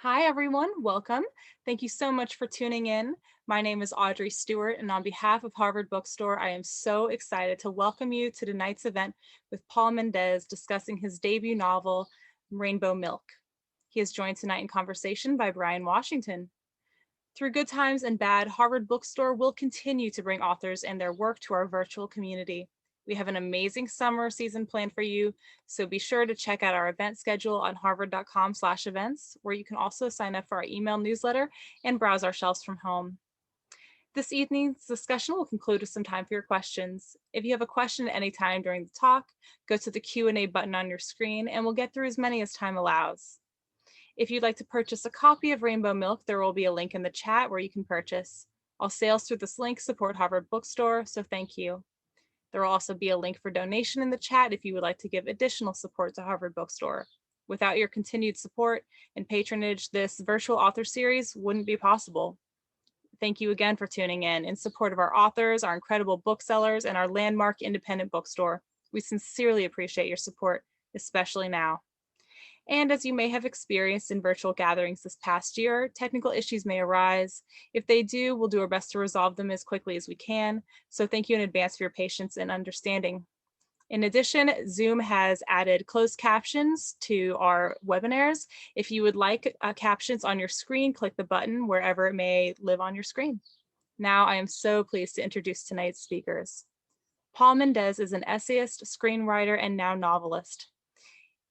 Hi, everyone. Welcome. Thank you so much for tuning in. My name is Audrey Stewart, and on behalf of Harvard Bookstore, I am so excited to welcome you to tonight's event with Paul Mendez discussing his debut novel, Rainbow Milk. He is joined tonight in conversation by Bryan Washington. Through good times and bad, Harvard Bookstore will continue to bring authors and their work to our virtual community. We have an amazing summer season planned for you, so be sure to check out our event schedule on harvard.com/events, where you can also sign up for our email newsletter and browse our shelves from home. This evening's discussion will conclude with some time for your questions. If you have a question at any time during the talk, go to the Q&A button on your screen and we'll get through as many as time allows. If you'd like to purchase a copy of Rainbow Milk, there will be a link in the chat where you can purchase. All sales through this link support Harvard Bookstore, so thank you. There will also be a link for donation in the chat if you would like to give additional support to Harvard Bookstore. Without your continued support and patronage, this virtual author series wouldn't be possible. Thank you again for tuning in support of our authors, our incredible booksellers, and our landmark independent bookstore. We sincerely appreciate your support, especially now. And as you may have experienced in virtual gatherings this past year, technical issues may arise. If they do, we'll do our best to resolve them as quickly as we can. So thank you in advance for your patience and understanding. In addition, Zoom has added closed captions to our webinars. If you would like captions on your screen, click the button wherever it may live on your screen. Now I am so pleased to introduce tonight's speakers. Paul Mendez is an essayist, screenwriter, and now novelist.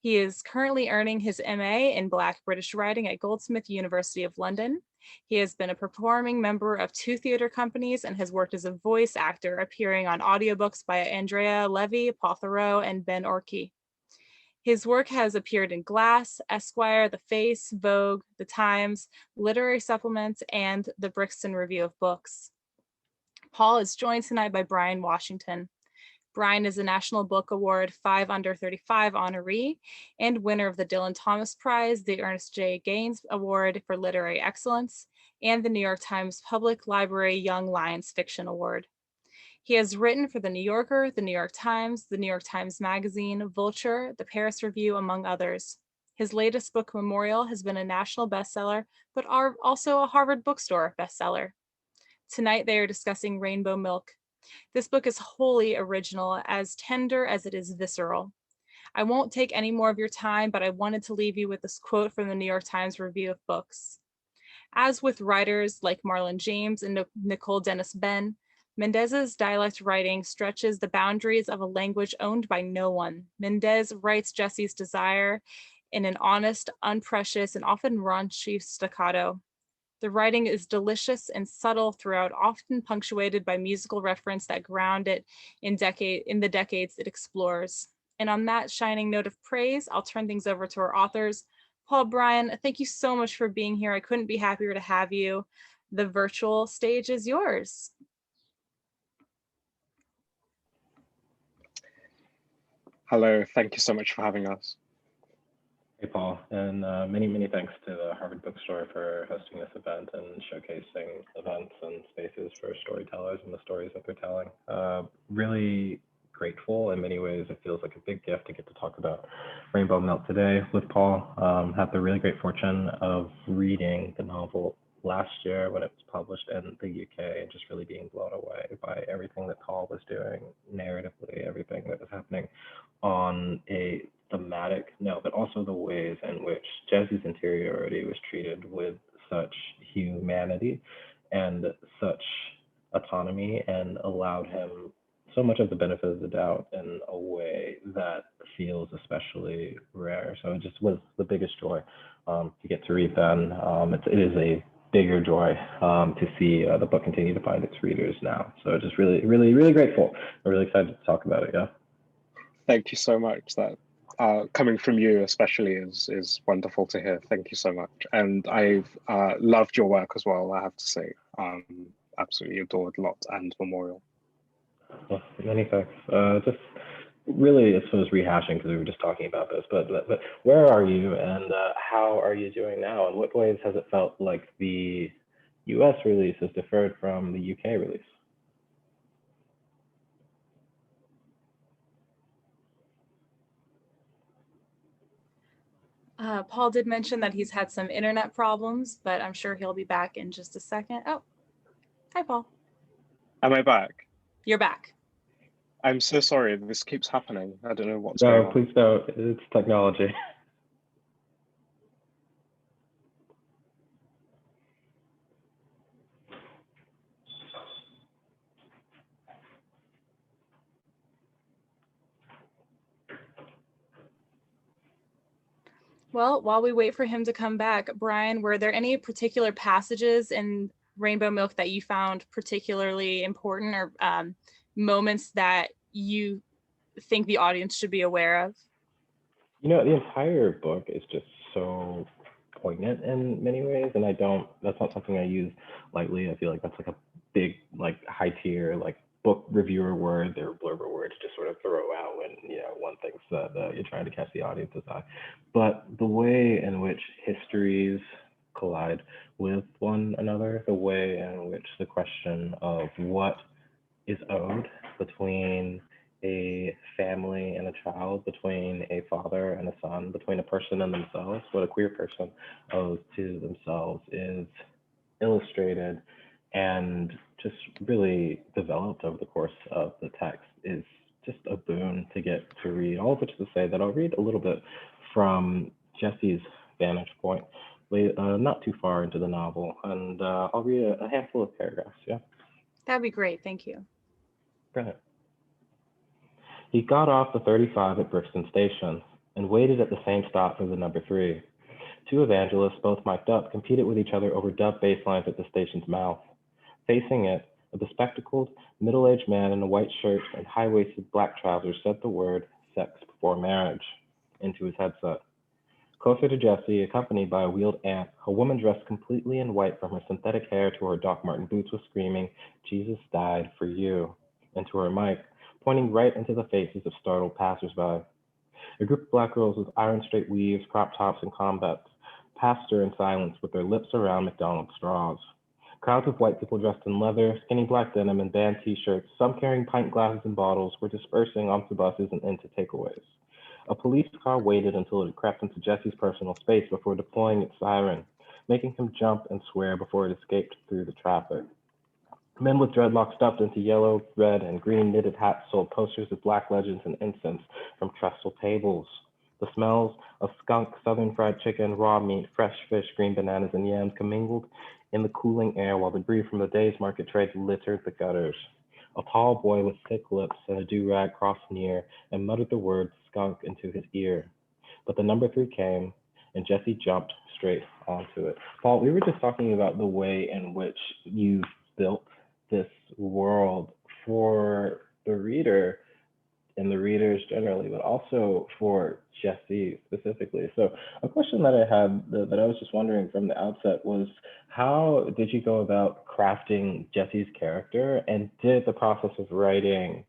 He is currently earning his MA in Black British Writing at Goldsmith University of London. He has been a performing member of 2 theater companies and has worked as a voice actor, appearing on audiobooks by Andrea Levy, Paul Theroux, and Ben Orkey. His work has appeared in Glass, Esquire, The Face, Vogue, The Times, Literary Supplements, and the Brixton Review of Books. Paul is joined tonight by Bryan Washington. Bryan is a National Book Award 5 Under 35 honoree and winner of the Dylan Thomas Prize, the Ernest J. Gaines Award for Literary Excellence, and the New York Times Public Library Young Lions Fiction Award. He has written for The New Yorker, The New York Times, The New York Times Magazine, Vulture, The Paris Review, among others. His latest book, Memorial, has been a national bestseller, but also a Harvard Bookstore bestseller. Tonight, they are discussing Rainbow Milk. This book is wholly original, as tender as it is visceral. I won't take any more of your time, but I wanted to leave you with this quote from the New York Times Review of Books. As with writers like Marlon James and Nicole Dennis Benn, Mendez's dialect writing stretches the boundaries of a language owned by no one. Mendes writes Jesse's desire in an honest, unprecious, and often raunchy staccato. The writing is delicious and subtle throughout, often punctuated by musical reference that ground it in the decades it explores. And on that shining note of praise, I'll turn things over to our authors. Paul, Bryan, thank you so much for being here. I couldn't be happier to have you. The virtual stage is yours. Hello, thank you so much for having us. Hey, Paul, and many thanks to the Harvard Bookstore for hosting this event and showcasing events and spaces for storytellers and the stories that they're telling. Really grateful. In many ways, it feels like a big gift to get to talk about Rainbow Milk today with Paul. Had the really great fortune of reading the novel last year when it was published in the UK and just really being blown away by everything that Paul was doing narratively, everything that was happening on a thematic note, but also the ways in which Jesse's interiority was treated with such humanity and such autonomy and allowed him so much of the benefit of the doubt in a way that feels especially rare. So it just was the biggest joy to get to read then. It is a bigger joy to see the book continue to find its readers now. So just really grateful. I'm really excited to talk about it. Yeah. Thank you so much. That coming from you especially is wonderful to hear. Thank you so much. And I've loved your work as well, I have to say. Absolutely adored Lot and Memorial. Well, many thanks. Just really, I suppose, rehashing because we were just talking about this, but where are you and how are you doing now? In what ways has it felt like the US release is deferred from the UK release? Paul did mention that he's had some internet problems, but I'm sure he'll be back in just a second. Oh, hi, Paul. Am I back? You're back. I'm so sorry. This keeps happening. I don't know what's going No, on. please don't. It's technology. Well, while we wait for him to come back, Bryan, were there any particular passages in Rainbow Milk that you found particularly important, or moments that you think the audience should be aware of? You know, the entire book is just so poignant in many ways, and that's not something I use lightly. I feel like that's like a big, like high tier, like book reviewer word or blurber word to just sort of throw out when, one thinks that you're trying to catch the audience's eye. But the way in which histories collide with one another, the way in which the question of what is owed between a family and a child, between a father and a son, between a person and themselves, what a queer person owes to themselves is illustrated and just really developed over the course of the text is just a boon to get to read. All of which to say that I'll read a little bit from Jesse's vantage point, not too far into the novel, and I'll read a handful of paragraphs, yeah? That'd be great, thank you. Go ahead. He got off the 35 at Brixton Station and waited at the same stop for the number 3. Two evangelists, both mic'd up, competed with each other over dub bass lines at the station's mouth. Facing it, a bespectacled, middle-aged man in a white shirt and high-waisted black trousers said the word "sex before marriage" into his headset. Closer to Jesse, accompanied by a wheeled aunt, a woman dressed completely in white from her synthetic hair to her Doc Marten boots was screaming, "Jesus died for you," into her mic, pointing right into the faces of startled passersby. A group of black girls with iron-straight weaves, crop tops, and combats passed her in silence with their lips around McDonald's straws. Crowds of white people dressed in leather, skinny black denim, and band t-shirts, some carrying pint glasses and bottles, were dispersing onto buses and into takeaways. A police car waited until it crept into Jesse's personal space before deploying its siren, making him jump and swear before it escaped through the traffic. Men with dreadlocks stuffed into yellow, red, and green knitted hats sold posters of black legends and incense from trestle tables. The smells of skunk, southern fried chicken, raw meat, fresh fish, green bananas, and yams commingled in the cooling air while debris from the day's market trade littered the gutters. A tall boy with thick lips and a do-rag crossed near and muttered the word skunk into his ear. But the number 3 came, and Jesse jumped straight onto it. Paul, we were just talking about the way in which you've built this world for the reader and the readers generally, but also for Jesse specifically. So a question that I had that I was just wondering from the outset was, how did you go about crafting Jesse's character, and did the process of writing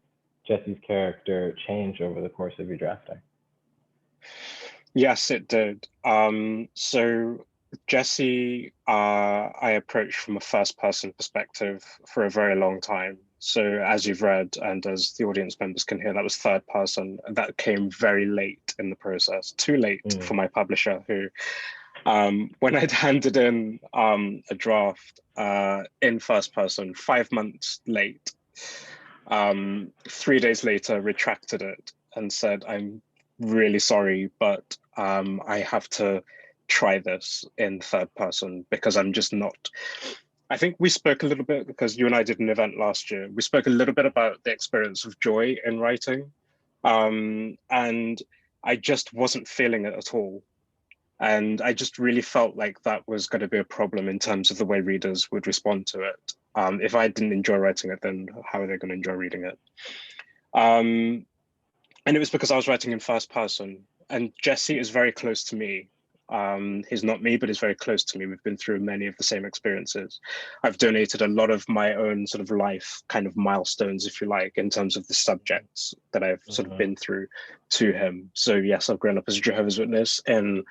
Jesse's character change over the course of your drafting? Yes, it did. So Jesse, I approached from a first-person perspective for a very long time. So as you've read, and as the audience members can hear, that was third person. And that came very late in the process, too late for my publisher, who, when I'd handed in a draft in first person, 5 months late, 3 days later, retracted it and said, "I'm really sorry, but I have to try this in third person because I'm just not." I think we spoke a little bit, because you and I did an event last year. We spoke a little bit about the experience of joy in writing, and I just wasn't feeling it at all. And I just really felt like that was going to be a problem in terms of the way readers would respond to it. If I didn't enjoy writing it, then how are they going to enjoy reading it? And it was because I was writing in first person, and Jesse is very close to me. He's not me, but he's very close to me. We've been through many of the same experiences. I've donated a lot of my own sort of life kind of milestones, if you like, in terms of the subjects that I've sort of been through to him. So yes, I've grown up as a Jehovah's Witness in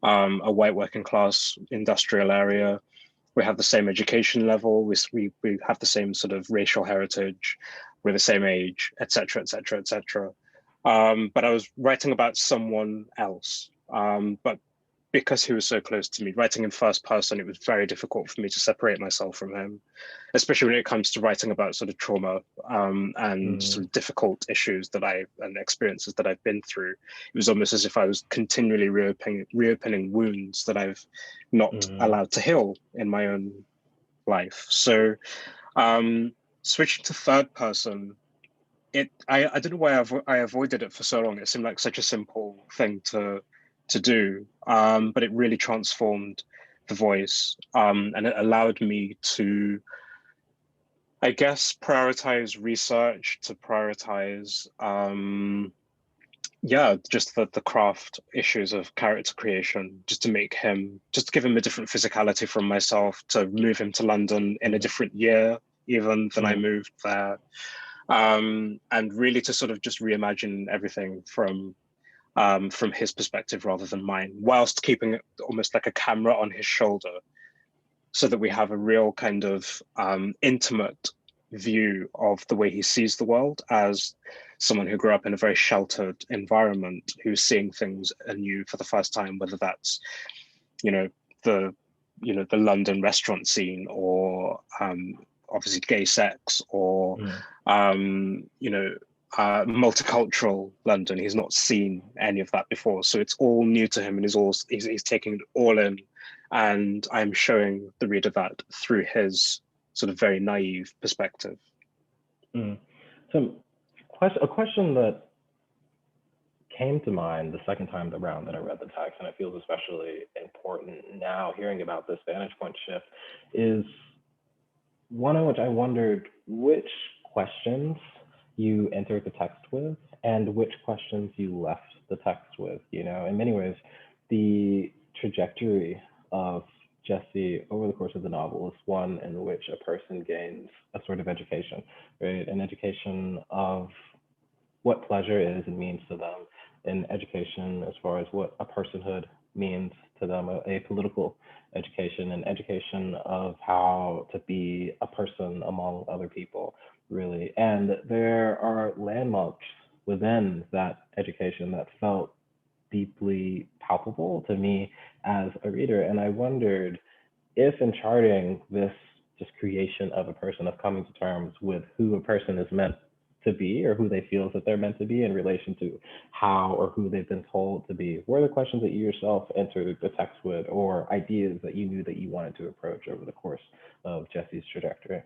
a white working class industrial area. We have the same education level. We have the same sort of racial heritage. We're the same age, etc., etc., etc. But I was writing about someone else. But because he was so close to me, writing in first person, it was very difficult for me to separate myself from him, especially when it comes to writing about sort of trauma and sort of difficult issues and experiences that I've been through. It was almost as if I was continually reopening wounds that I've not allowed to heal in my own life. So switching to third person, I don't know why I avoided it for so long. It seemed like such a simple thing to do, but it really transformed the voice, and it allowed me to, I guess, prioritize research, to prioritize, just the craft issues of character creation, just to give him a different physicality from myself, to move him to London in a different year even than I moved there. And really to sort of just reimagine everything from his perspective rather than mine, whilst keeping it almost like a camera on his shoulder, so that we have a real kind of intimate view of the way he sees the world as someone who grew up in a very sheltered environment, who's seeing things anew for the first time, whether that's, the London restaurant scene, or obviously gay sex, or multicultural London. He's not seen any of that before, so it's all new to him, and he's taking it all in. And I'm showing the reader that through his sort of very naive perspective. So, a question that came to mind the second time around that I read the text, and it feels especially important now hearing about this vantage point shift, is one in which I wondered which questions you entered the text with and which questions you left the text with. In many ways, the trajectory of Jesse over the course of the novel is one in which a person gains a sort of education, right? An education of what pleasure is and means to them, an education as far as what a personhood means to them, a political education, an education of how to be a person among other people, really. And there are landmarks within that education that felt deeply palpable to me as a reader. And I wondered if, in charting this just creation of a person, of coming to terms with who a person is meant to be, or who they feel that they're meant to be in relation to how or who they've been told to be, were the questions that you yourself entered the text with, or ideas that you knew that you wanted to approach over the course of Jesse's trajectory?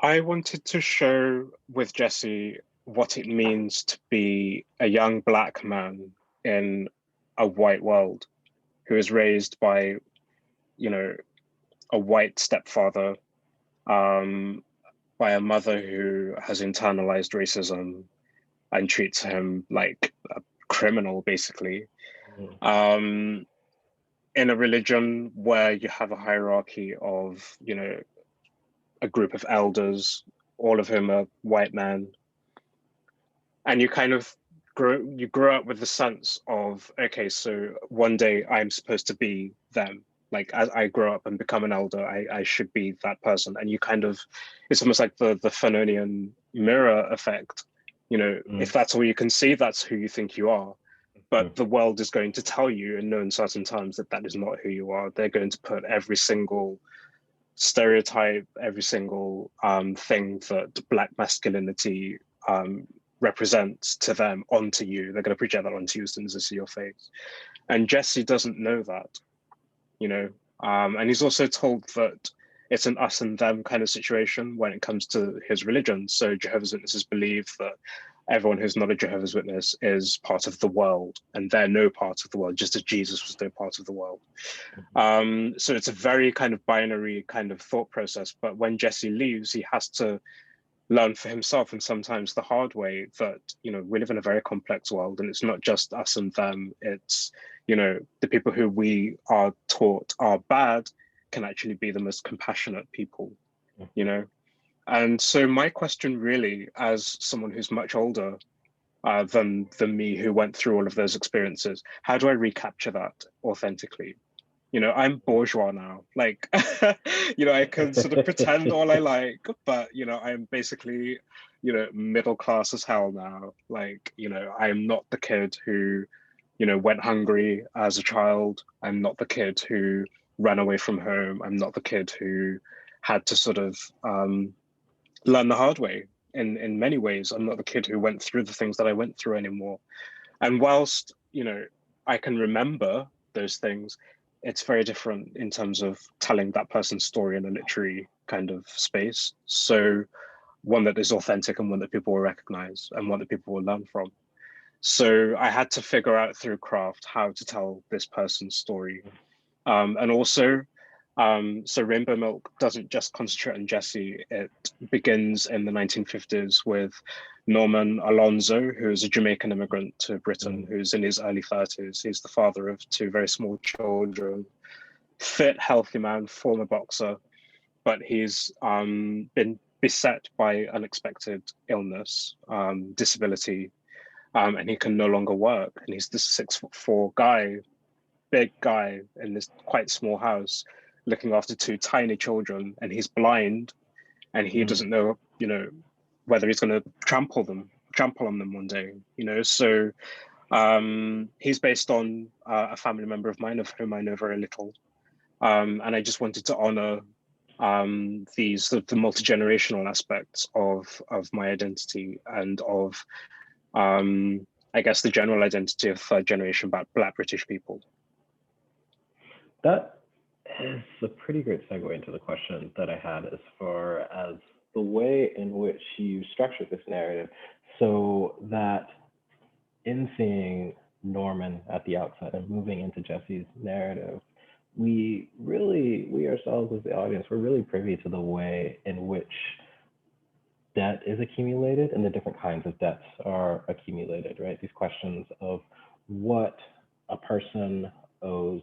I wanted to show with Jesse what it means to be a young Black man in a white world, who is raised by, a white stepfather, by a mother who has internalized racism and treats him like a criminal, basically. In a religion where you have a hierarchy of, a group of elders, all of whom are white men, and you kind of grow up with the sense of, okay, so one day I'm supposed to be them. Like, as I grow up and become an elder, I should be that person. And you kind of, it's almost like the Fanonian mirror effect. If that's all you can see, that's who you think you are. But the world is going to tell you in no uncertain terms that that is not who you are. They're going to put every single stereotype, every single thing that Black masculinity represents to them onto you. They're going to project that onto you as soon as they see your face. And Jesse doesn't know that, and he's also told that it's an us and them kind of situation when it comes to his religion. So Jehovah's Witnesses believe that everyone who's not a Jehovah's Witness is part of the world, and they're no part of the world, just as Jesus was no part of the world. So it's a very kind of binary kind of thought process. But when Jesse leaves, he has to learn for himself, and sometimes the hard way, that we live in a very complex world, and it's not just us and them. It's the people who we are taught are bad can actually be the most compassionate people. And so my question, really, as someone who's much older than me, who went through all of those experiences, how do I recapture that authentically? I'm bourgeois now. Like, I can sort of pretend all I like, but, I'm basically, middle class as hell now. Like, I'm not the kid who, went hungry as a child. I'm not the kid who ran away from home. I'm not the kid who had to sort of learn the hard way. In many ways, I'm not the kid who went through the things that I went through anymore. And whilst, I can remember those things, it's very different in terms of telling that person's story in a literary kind of space. So one that is authentic and one that people will recognize and one that people will learn from. So I had to figure out through craft how to tell this person's story. And also, so Rainbow Milk doesn't just concentrate on Jesse. It begins in the 1950s with Norman Alonso, who is a Jamaican immigrant to Britain, who's in his early 30s. He's the father of two very small children, fit, healthy man, former boxer, but he's been beset by unexpected illness, disability, and he can no longer work. And he's this 6'4" guy, big guy in this quite small house, looking after two tiny children, and he's blind, and he doesn't know, whether he's going to trample on them one day, So he's based on a family member of mine of whom I know very little, and I just wanted to honor the multi-generational aspects of my identity and of I guess the general identity of third generation Black British people. That is a pretty great segue into the question that I had as far as the way in which you structured this narrative, so that in seeing Norman at the outset and moving into Jesse's narrative, we ourselves as the audience, we're really privy to the way in which debt is accumulated and the different kinds of debts are accumulated, right? These questions of what a person owes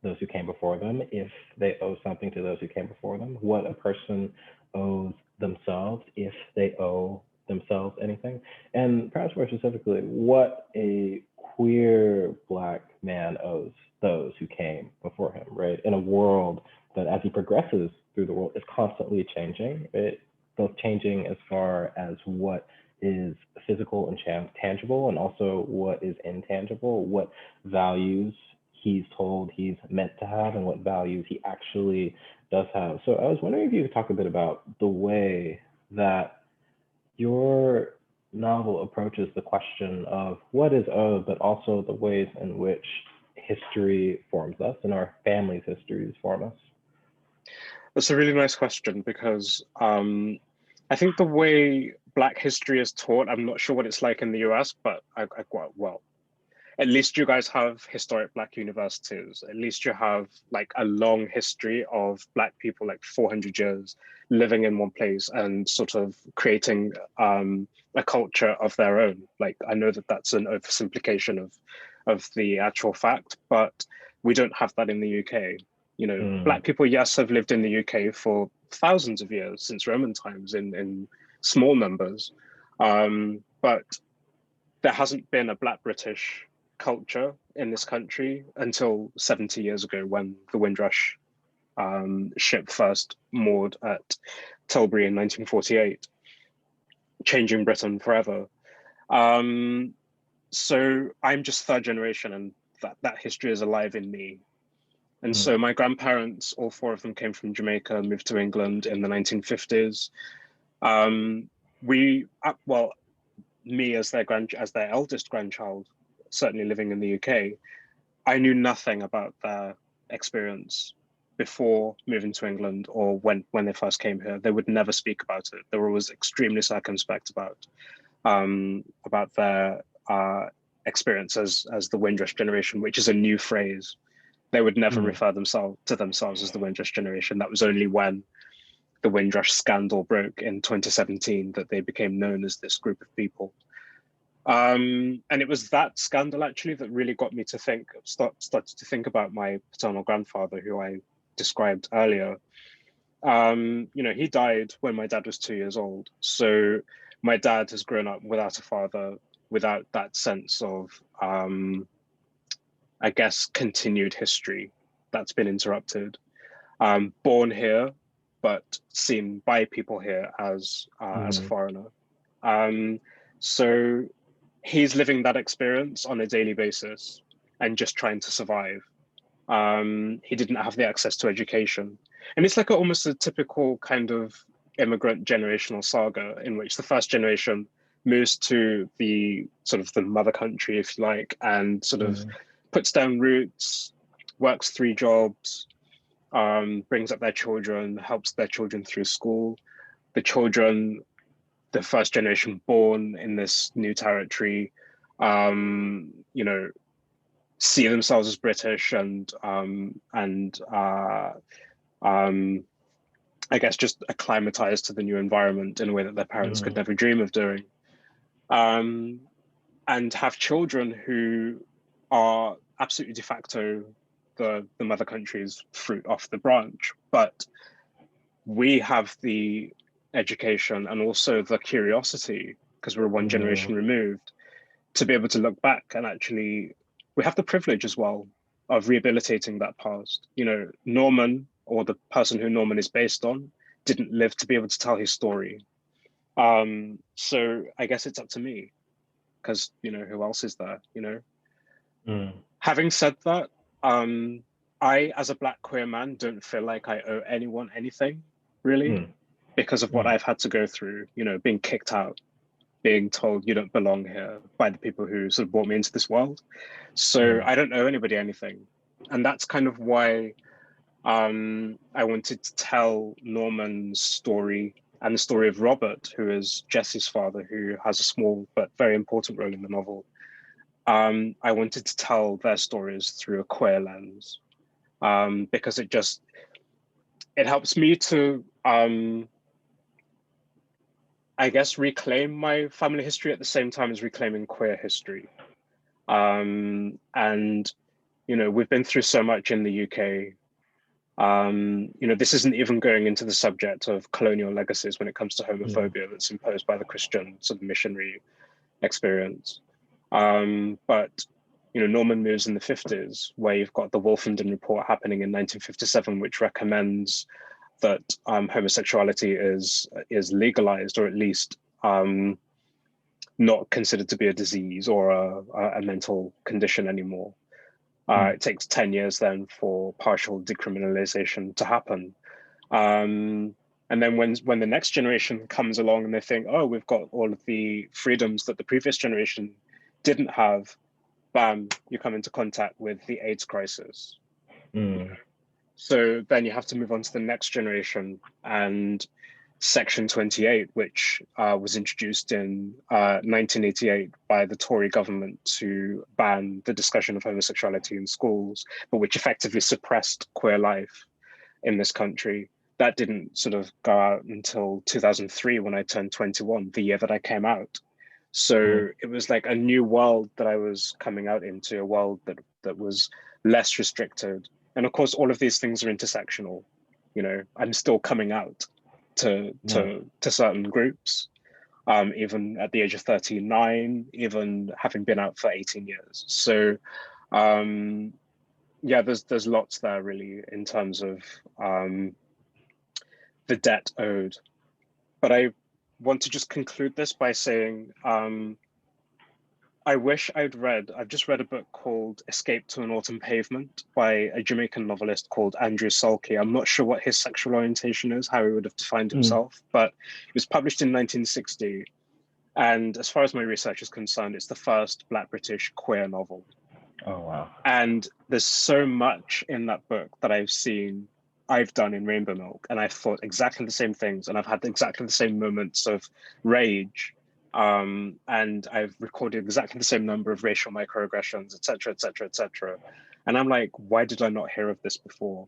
those who came before them, if they owe something to those who came before them, what a person owes themselves, if they owe themselves anything, and perhaps more specifically, what a queer Black man owes those who came before him, right? In a world that, as he progresses through the world, is constantly changing, right? Both changing as far as what is physical and tangible, and also what is intangible, what values he's told he's meant to have and what values he actually does have. So I was wondering if you could talk a bit about the way that your novel approaches the question of what is owed, but also the ways in which history forms us and our family's histories form us. That's a really nice question, because I think the way Black history is taught, I'm not sure what it's like in the US, but well, at least you guys have historic Black universities. At least you have like a long history of Black people, like 400 years living in one place and sort of creating a culture of their own. Like, I know that that's an oversimplification of the actual fact, but we don't have that in the UK. Black people, yes, have lived in the UK for thousands of years, since Roman times, in small numbers. But there hasn't been a Black British culture in this country until 70 years ago, when the Windrush ship first moored at Tilbury in 1948, changing Britain forever. So I'm just third generation, and that history is alive in me. And so my grandparents, all four of them, came from Jamaica, moved to England in the 1950s. Me as their eldest grandchild, certainly living in the UK, I knew nothing about their experience before moving to England, or when they first came here. They would never speak about it. They were always extremely circumspect about their experience as the Windrush generation, which is a new phrase. They would never refer to themselves as the Windrush generation. That was only when the Windrush scandal broke in 2017 that they became known as this group of people. And it was that scandal actually that really got me to started to think about my paternal grandfather, who I described earlier. He died when my dad was 2 years old. So my dad has grown up without a father, without that sense of, I guess, continued history that's been interrupted. Born here, but seen by people here as a foreigner. So he's living that experience on a daily basis. and just trying to survive. He didn't have the access to education. And it's like almost a typical kind of immigrant generational saga in which the first generation moves to the sort of the mother country, if you like, and sort of puts down roots, works 3 jobs, brings up their children, helps their children through school. The children, the first generation born in this new territory, you know, see themselves as British and I guess just acclimatized to the new environment in a way that their parents could never dream of doing. And have children who are absolutely de facto the mother country's fruit off the branch. But we have the education and also the curiosity, because we're 1 generation removed, to be able to look back and actually, we have the privilege as well of rehabilitating that past. You know, Norman, or the person who Norman is based on, didn't live to be able to tell his story. So I guess it's up to me, because, you know, who else is there, you know? Having said that, I, as a Black queer man, don't feel like I owe anyone anything, really, because of what I've had to go through, you know, being kicked out, being told you don't belong here by the people who sort of brought me into this world. So I don't owe anybody anything. And that's kind of why I wanted to tell Norman's story and the story of Robert, who is Jesse's father, who has a small but very important role in the novel. I wanted to tell their stories through a queer lens, because it helps me to, I guess, reclaim my family history at the same time as reclaiming queer history. And, you know, we've been through so much in the UK. You know, this isn't even going into the subject of colonial legacies when it comes to homophobia that's imposed by the Christian sort of missionary experience. But, you know, Norman moves in the 50s, where you've got the Wolfenden Report happening in 1957, which recommends that homosexuality is legalized, or at least not considered to be a disease or a mental condition anymore. It takes 10 years then for partial decriminalization to happen. And then when the next generation comes along and they think, oh, we've got all of the freedoms that the previous generation didn't have, bam, you come into contact with the AIDS crisis. So then you have to move on to the next generation, and Section 28, which was introduced in 1988 by the Tory government to ban the discussion of homosexuality in schools, but which effectively suppressed queer life in this country. That didn't sort of go out until 2003, when I turned 21, the year that I came out. So it was like a new world that I was coming out into, a world that was less restricted. And of course, all of these things are intersectional. You know, I'm still coming out to certain groups, even at the age of 39, even having been out for 18 years. So yeah, there's lots there really in terms of the debt owed. But I want to just conclude this by saying, I wish I've just read a book called Escape to an Autumn Pavement by a Jamaican novelist called Andrew Sulky. I'm not sure what his sexual orientation is, how he would have defined himself, but it was published in 1960. And as far as my research is concerned, it's the first Black British queer novel. Oh, wow. And there's so much in that book that I've done in Rainbow Milk, and I've thought exactly the same things, and I've had exactly the same moments of rage. And I've recorded exactly the same number of racial microaggressions, et cetera, et cetera, et cetera. And I'm like, why did I not hear of this before?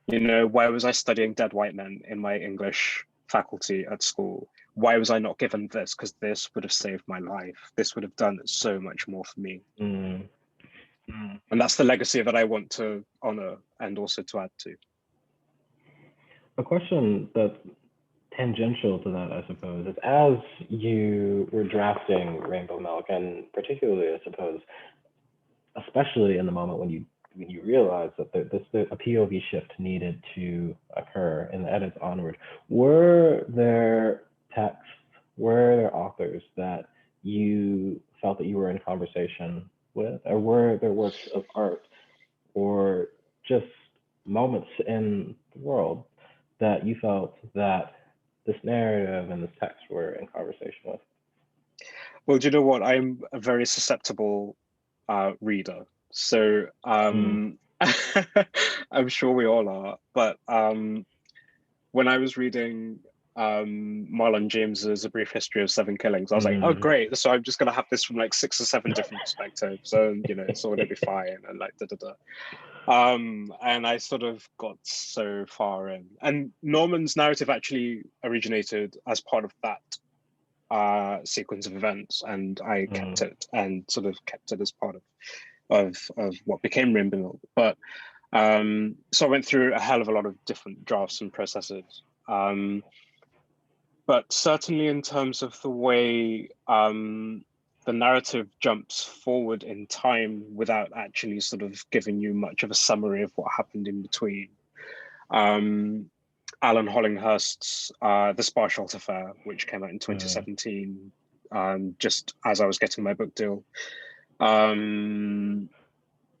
You know, why was I studying dead white men in my English faculty at school? Why was I not given this? Because this would have saved my life. This would have done so much more for me. And that's the legacy that I want to honor and also to add to. A question that's tangential to that, I suppose, is as you were drafting Rainbow Milk, and particularly, I suppose, especially in the moment when you realized that a POV shift needed to occur in the edits onward, were there texts, were there authors that you felt that you were in conversation with, or were there works of art or just moments in the world that you felt that this narrative and this text were in conversation with? Well, do you know what? I'm a very susceptible reader. So I'm sure we all are. But when I was reading Marlon James's A Brief History of Seven Killings, I was like, oh, great. So I'm just going to have this from like 6 or 7 different perspectives. And, you know, it's all going to be fine. And like, da da da. And I sort of got so far in. And Norman's narrative actually originated as part of that sequence of events, and I kept it and sort of kept it as part of what became Rainbow Milk. But so I went through a hell of a lot of different drafts and processes. But certainly in terms of the way the narrative jumps forward in time without actually sort of giving you much of a summary of what happened in between. Alan Hollinghurst's The Sparshalt Affair, which came out in 2017, just as I was getting my book deal,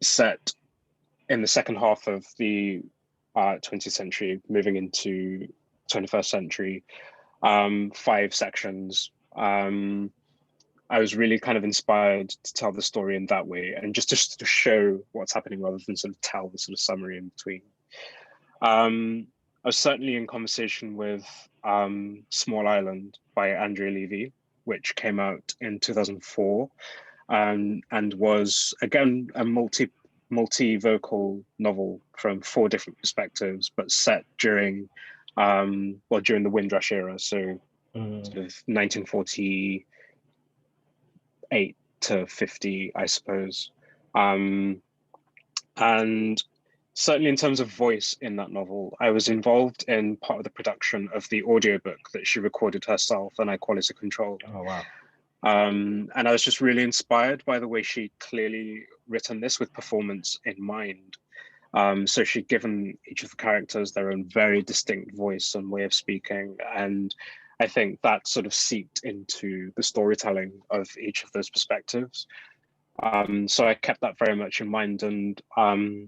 set in the second half of the 20th century, moving into 21st century, 5 sections. I was really kind of inspired to tell the story in that way, and just to show what's happening rather than sort of tell the sort of summary in between. I was certainly in conversation with Small Island by Andrea Levy, which came out in 2004, and was again a multi-vocal novel from 4 different perspectives, but set during during the Windrush era, so sort of 1948 to 50, I suppose. And certainly in terms of voice in that novel, I was involved in part of the production of the audiobook that she recorded herself and I quality controlled. Oh, wow. And I was just really inspired by the way she clearly written this with performance in mind. So she'd given each of the characters their own very distinct voice and way of speaking. And I think that sort of seeped into the storytelling of each of those perspectives. So I kept that very much in mind. And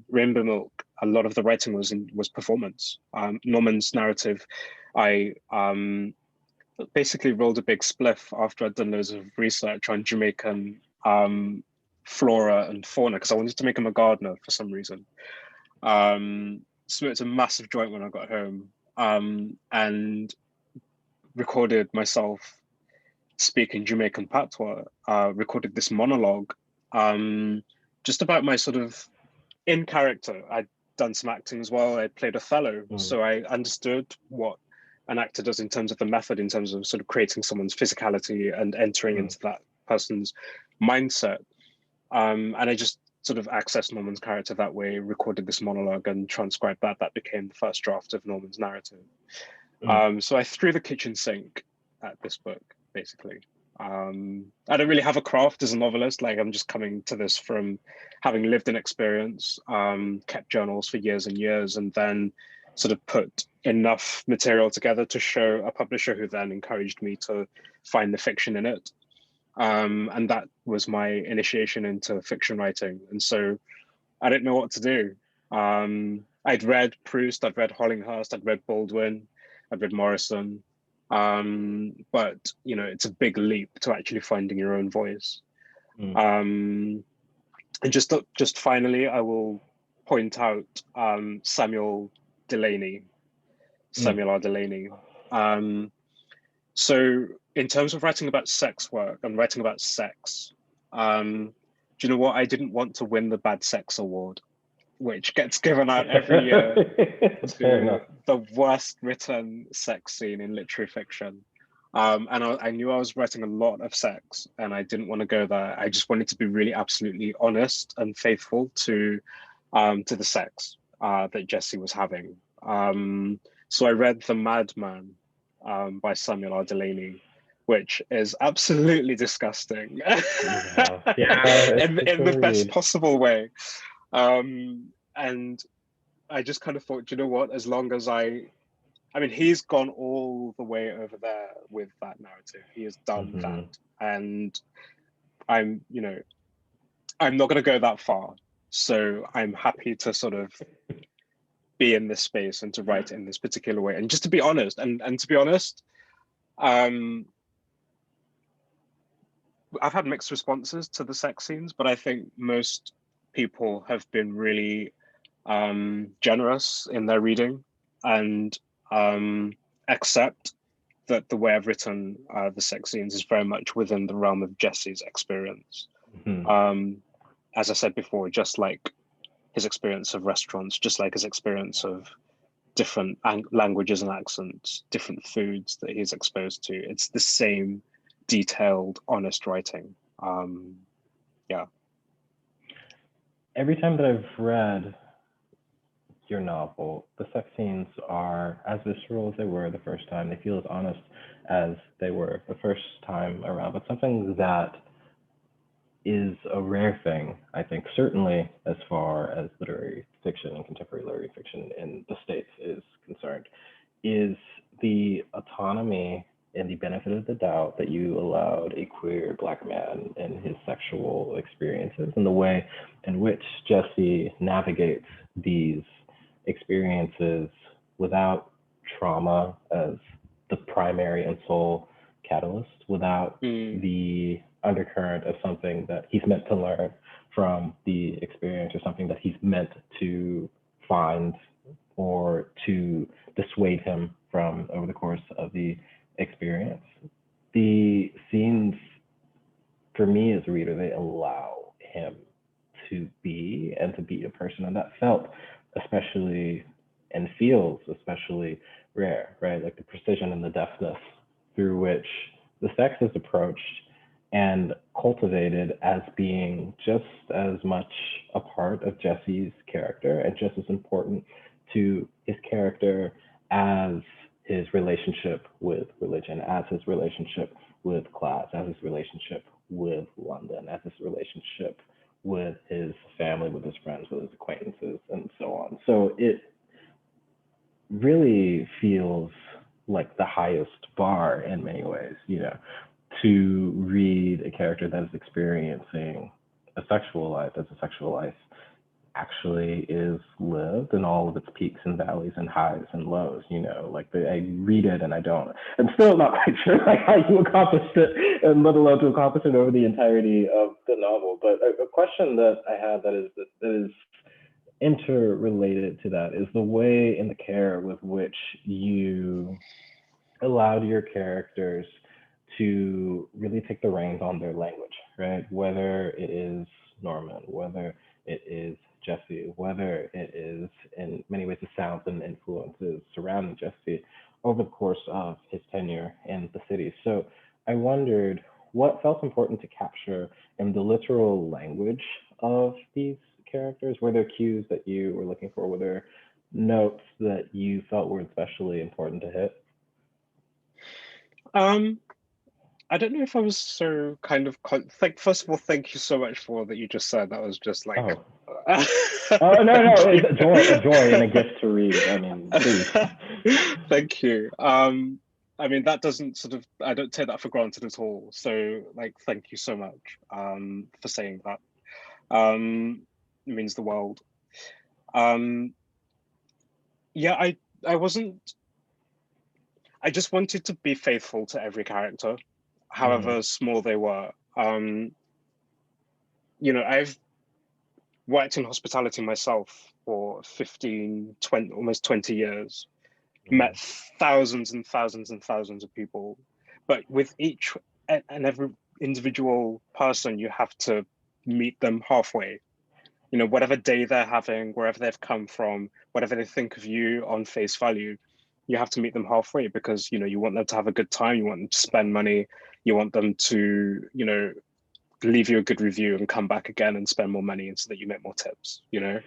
Rainbow Milk, a lot of the writing was performance. Norman's narrative, I basically rolled a big spliff after I'd done loads of research on Jamaican flora and fauna, because I wanted to make him a gardener for some reason. Smoked a massive joint when I got home, and recorded myself speaking Jamaican patois, recorded this monologue just about my sort of in character. I'd done some acting as well. I played Othello, so I understood what an actor does in terms of the method, in terms of sort of creating someone's physicality and entering into that person's mindset. And I just sort of accessed Norman's character that way, recorded this monologue and transcribed that. That became the first draft of Norman's narrative. So I threw the kitchen sink at this book, basically. I don't really have a craft as a novelist. Like, I'm just coming to this from having lived an experience, kept journals for years and years, and then sort of put enough material together to show a publisher who then encouraged me to find the fiction in it. And that was my initiation into fiction writing. And so I didn't know what to do. I'd read Proust, I'd read Hollinghurst, I'd read Baldwin, I'd read Morrison. But you know, it's a big leap to actually finding your own voice. And just finally, I will point out Samuel R. Delaney. So in terms of writing about sex work and writing about sex, do you know what? I didn't want to win the Bad Sex Award, which gets given out every year to the worst written sex scene in literary fiction. And I knew I was writing a lot of sex, and I didn't want to go there. I just wanted to be really absolutely honest and faithful to the sex that Jessie was having. So I read The Madman by Samuel R. Delaney, which is absolutely disgusting. In the best possible way. And I just kind of thought, you know what, as long as I mean, he's gone all the way over there with that narrative. He has done that. And I'm, you know, I'm not going to go that far. So I'm happy to sort of be in this space and to write in this particular way. And just to be honest, and to be honest, I've had mixed responses to the sex scenes, but I think most people have been really generous in their reading and accept that the way I've written the sex scenes is very much within the realm of Jesse's experience. As I said before, just like his experience of restaurants, just like his experience of different languages and accents, different foods that he's exposed to. It's the same detailed, honest writing. Yeah. Every time that I've read your novel, the sex scenes are as visceral as they were the first time. They feel as honest as they were the first time around. But something that is a rare thing, I think, certainly as far as literary fiction and contemporary literary fiction in the States is concerned, is the autonomy and the benefit of the doubt that you allowed a queer Black man in his sexual experiences, and the way in which Jesse navigates these experiences without trauma as the primary and sole catalyst, without the undercurrent of something that he's meant to learn from the experience, or something that he's meant to find or to dissuade him from over the course of the experience. The scenes, for me as a reader, they allow him to be and to be a person, and that felt especially and feels especially rare, right? Like the precision and the deftness through which the sex is approached and cultivated as being just as much a part of Jesse's character and just as important to his character as his relationship with religion, as his relationship with class, as his relationship with London, as his relationship with his family, with his friends, with his acquaintances, and so on. So it really feels like the highest bar in many ways, you know, to read a character that is experiencing a sexual life as a sexual life actually is lived in all of its peaks and valleys and highs and lows, you know, like I read it and I'm still not quite sure like how you accomplished it, and let alone to accomplish it over the entirety of the novel. But a question that I had that is interrelated to that is the way and the care with which you allowed your characters to really take the reins on their language, right? Whether it is Norman, whether it is Jesse, whether it is in many ways the sounds and influences surrounding Jesse over the course of his tenure in the city. So I wondered what felt important to capture in the literal language of these characters. Were there cues that you were looking for? Were there notes that you felt were especially important to hit? I don't know if I was so kind of first of all, thank you so much for that you just said. That was just like oh no, it's a joy and a gift to read. I mean, please. Thank you. I mean, that doesn't sort of, I don't take that for granted at all. So like, thank you so much for saying that. It means the world. Yeah, I just wanted to be faithful to every character, however small they were. You know, I've worked in hospitality myself for 15, 20, almost 20 years, met thousands and thousands and thousands of people. But with each and every individual person, you have to meet them halfway. You know, whatever day they're having, wherever they've come from, whatever they think of you on face value, you have to meet them halfway because, you know, you want them to have a good time, you want them to spend money, you want them to, you know, leave you a good review and come back again and spend more money, and so that you make more tips, you know?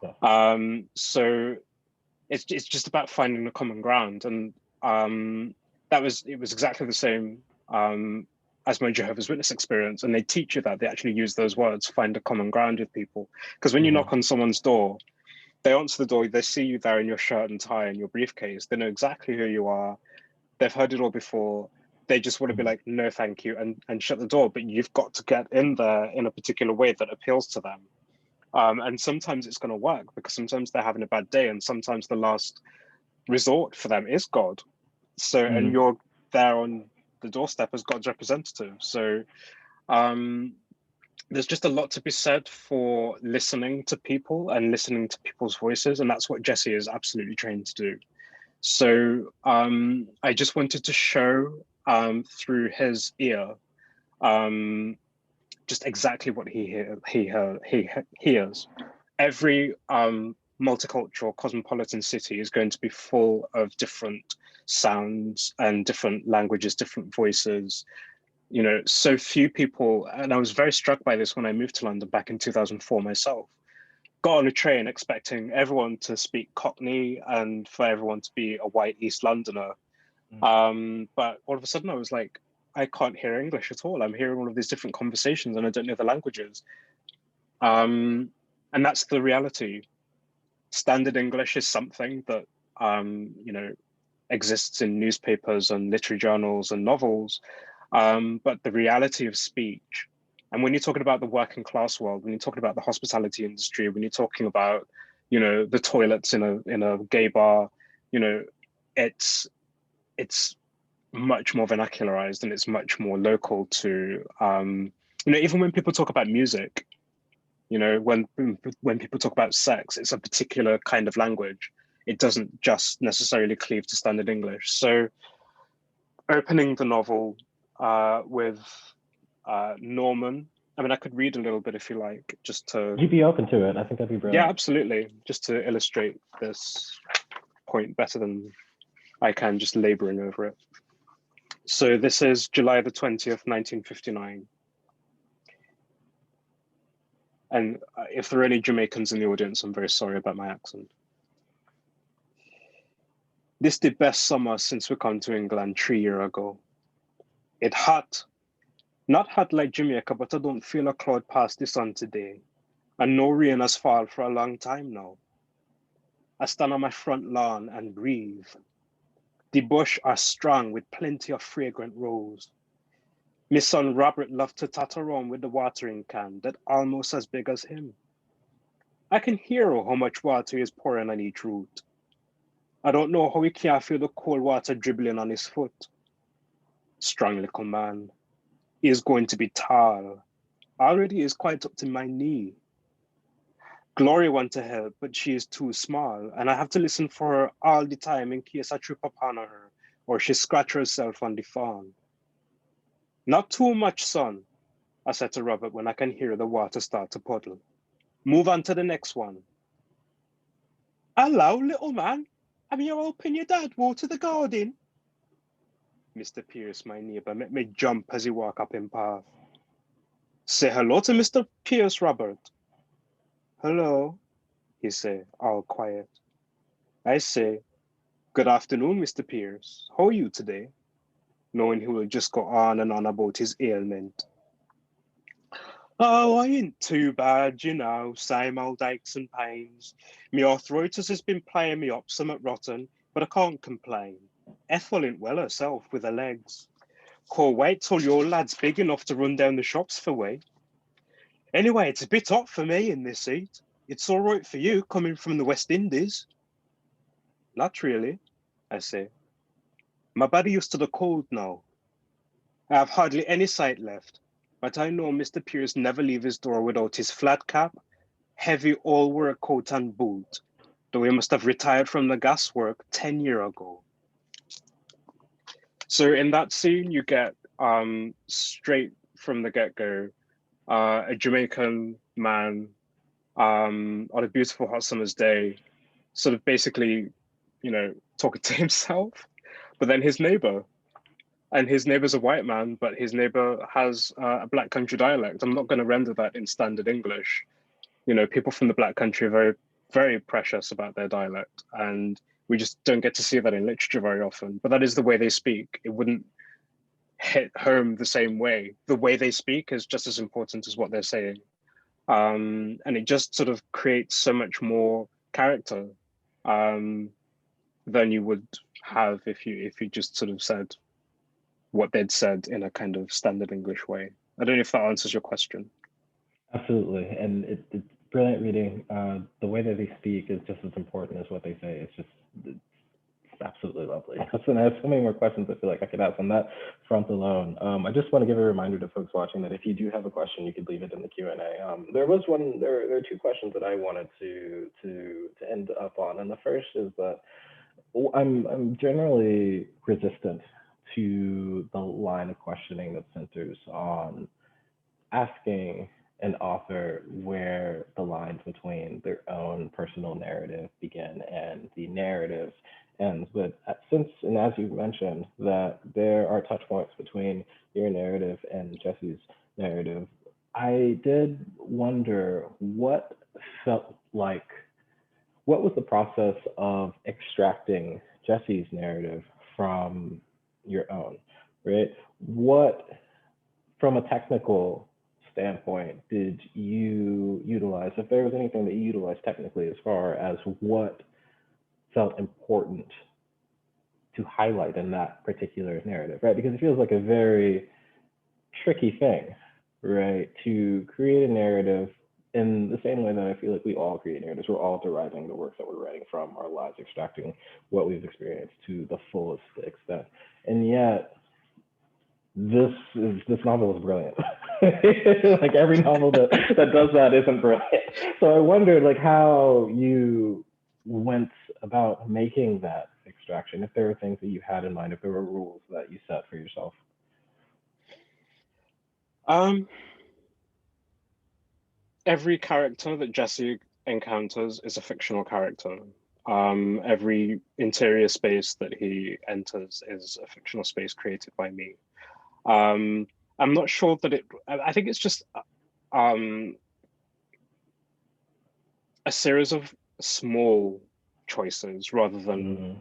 Yeah. So it's just about finding a common ground. And it was exactly the same as my Jehovah's Witness experience. And they teach you that. They actually use those words, find a common ground with people. Because when you knock on someone's door, they answer the door, they see you there in your shirt and tie and your briefcase. They know exactly who you are. They've heard it all before. They just want to be like, no, thank you, and shut the door. But you've got to get in there in a particular way that appeals to them. And sometimes it's going to work because sometimes they're having a bad day, and sometimes the last resort for them is God. So, and you're there on the doorstep as God's representative. So, there's just a lot to be said for listening to people and listening to people's voices, and that's what Jesse is absolutely trained to do. So, I just wanted to show through his ear just exactly what he hears. Every multicultural cosmopolitan city is going to be full of different sounds and different languages, different voices. You know, so few people, and I was very struck by this when I moved to London back in 2004 myself. Got on a train expecting everyone to speak Cockney and for everyone to be a white East Londoner. But all of a sudden I was like, I can't hear English at all. I'm hearing all of these different conversations and I don't know the languages. And that's the reality. Standard English is something that, you know, exists in newspapers and literary journals and novels. But the reality of speech, and when you're talking about the working class world, when you're talking about the hospitality industry, when you're talking about, you know, the toilets in a gay bar, you know, it's much more vernacularized and it's much more local to, you know, even when people talk about music, you know, when people talk about sex, it's a particular kind of language. It doesn't just necessarily cleave to standard English. So opening the novel with Norman, I mean, I could read a little bit if you like, just to... You'd be open to it. I think that'd be brilliant. Yeah, absolutely. Just to illustrate this point better than I can just laboring over it. So this is July the 20th, 1959. And if there are any Jamaicans in the audience, I'm very sorry about my accent. This the best summer since we come to England 3 years ago. It hot. Not hot like Jamaica, but I don't feel a cloud past the sun today. And no rain has fallen for a long time now. I stand on my front lawn and breathe. The bush are strong with plenty of fragrant rose. My son Robert loved to tot around with the watering can that almost as big as him. I can hear how much water he is pouring on each root. I don't know how he can't feel the cold water dribbling on his foot. Strong little man. He is going to be tall. Already is quite up to my knee. Glory want to help, but she is too small, and I have to listen for her all the time in case I trip upon her or she scratch herself on the fawn. Not too much, son, I said to Robert when I can hear the water start to puddle. Move on to the next one. Hello, little man. Have you helping your dad water the garden? Mr. Pierce, my neighbour, made me jump as he walked up in path. Say hello to Mr. Pierce, Robert. Hello, he said, all quiet. I say, good afternoon, Mr. Pierce. How are you today? Knowing he will just go on and on about his ailment. Oh, I ain't too bad, you know, same old aches and pains. My arthritis has been playing me up somewhat rotten, but I can't complain. Ethel ain't well herself with her legs. Can't wait till your lad's big enough to run down the shops for we. Anyway, it's a bit hot for me in this heat. It's all right for you coming from the West Indies. Not really, I say. My body used to the cold now. I have hardly any sight left, but I know Mr. Pierce never leave his door without his flat cap, heavy all-work coat and boot, though he must have retired from the gas work 10 years ago. So in that scene, you get straight from the get-go, a Jamaican man on a beautiful hot summer's day, sort of basically, you know, talking to himself, but then his neighbor. And his neighbor's a white man, but his neighbor has a Black country dialect. I'm not going to render that in standard English. You know, people from the Black country are very, very precious about their dialect. And we just don't get to see that in literature very often. But that is the way they speak. It wouldn't hit home the same way. The way they speak is just as important as what they're saying. And it just sort of creates so much more character than you would have if you just sort of said what they'd said in a kind of standard English way. I don't know if that answers your question. Absolutely, and it's brilliant reading. The way that they speak is just as important as what they say. It's absolutely lovely. And I have so many more questions I feel like I could ask on that front alone. I just want to give a reminder to folks watching that if you do have a question, you could leave it in the Q&A. There are two questions that I wanted to end up on, and the first is that I'm generally resistant to the line of questioning that centers on asking an author where the lines between their own personal narrative begin and the narrative ends. But since, and as you mentioned, that there are touch points between your narrative and Jesse's narrative, I did wonder what was the process of extracting Jesse's narrative from your own, right? What, from a technical standpoint, did you utilize, if there was anything that you utilized technically, as far as what felt important to highlight in that particular narrative, right? Because it feels like a very tricky thing, right? To create a narrative in the same way that I feel like we all create narratives. We're all deriving the works that we're writing from our lives, extracting what we've experienced to the fullest extent. And yet, this novel is brilliant. Like every novel that does that isn't brilliant. So I wondered like how you went about making that extraction, if there were things that you had in mind, if there were rules that you set for yourself. Every character that Jesse encounters is a fictional character. Every interior space that he enters is a fictional space created by me. I'm not sure that I think it's just a series of small choices rather than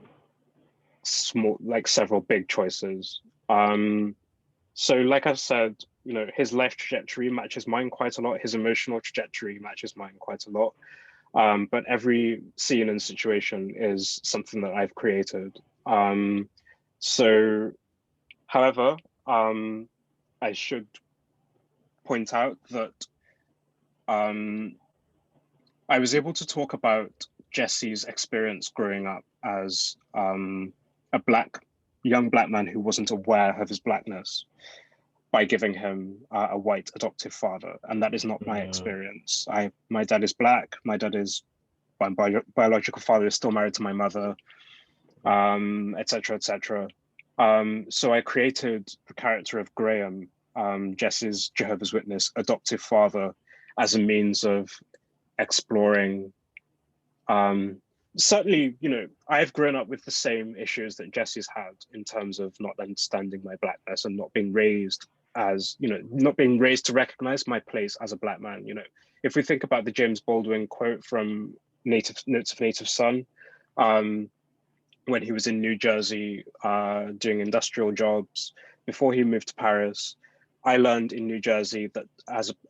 small, like several big choices. So like I've said, you know, his life trajectory matches mine quite a lot. His emotional trajectory matches mine quite a lot. But every scene and situation is something that I've created. So, however, I should point out that I was able to talk about Jesse's experience growing up as a young black man who wasn't aware of his blackness by giving him a white adoptive father, and that is not my experience. My dad is black. My biological father is still married to my mother, etc., etc. So I created the character of Graham, Jesse's Jehovah's Witness adoptive father, as a means of exploring. Certainly, you know, I've grown up with the same issues that Jesse's had in terms of not understanding my blackness and not being raised as, you know, not being raised to recognize my place as a black man. You know, if we think about the James Baldwin quote from Notes of Native Son, when he was in New Jersey doing industrial jobs before he moved to Paris, I learned in New Jersey that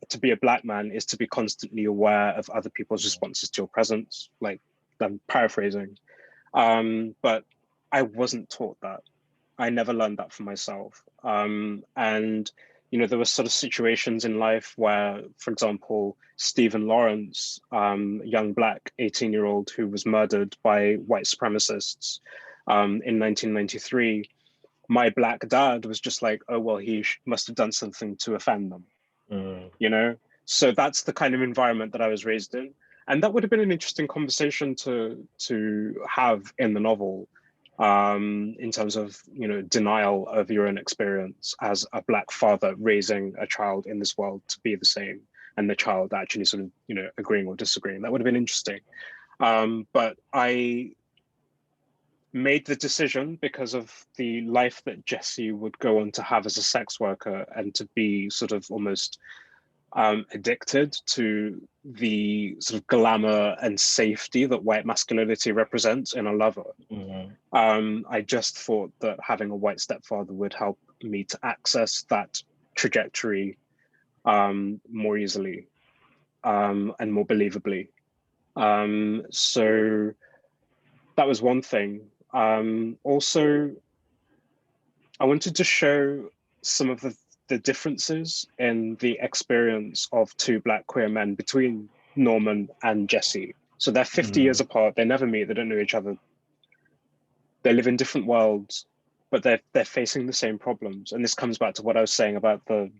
to be a black man is to be constantly aware of other people's responses to your presence. Like, I'm paraphrasing, but I wasn't taught that. I never learned that for myself. And, you know, there were sort of situations in life where, for example, Stephen Lawrence, young black 18-year-old who was murdered by white supremacists in 1993, my black dad was just like, oh, well, he must have done something to offend them, you know? So that's the kind of environment that I was raised in. And that would have been an interesting conversation to have in the novel, in terms of, you know, denial of your own experience as a black father raising a child in this world to be the same, and the child actually sort of, you know, agreeing or disagreeing. That would have been interesting. But I made the decision because of the life that Jesse would go on to have as a sex worker and to be sort of almost addicted to the sort of glamour and safety that white masculinity represents in a lover. I just thought that having a white stepfather would help me to access that trajectory more easily and more believably. So that was one thing. Also, I wanted to show some of the differences in the experience of two Black queer men between Norman and Jesse. So they're 50 years apart. They never meet. They don't know each other. They live in different worlds, but they're facing the same problems. And this comes back to what I was saying about the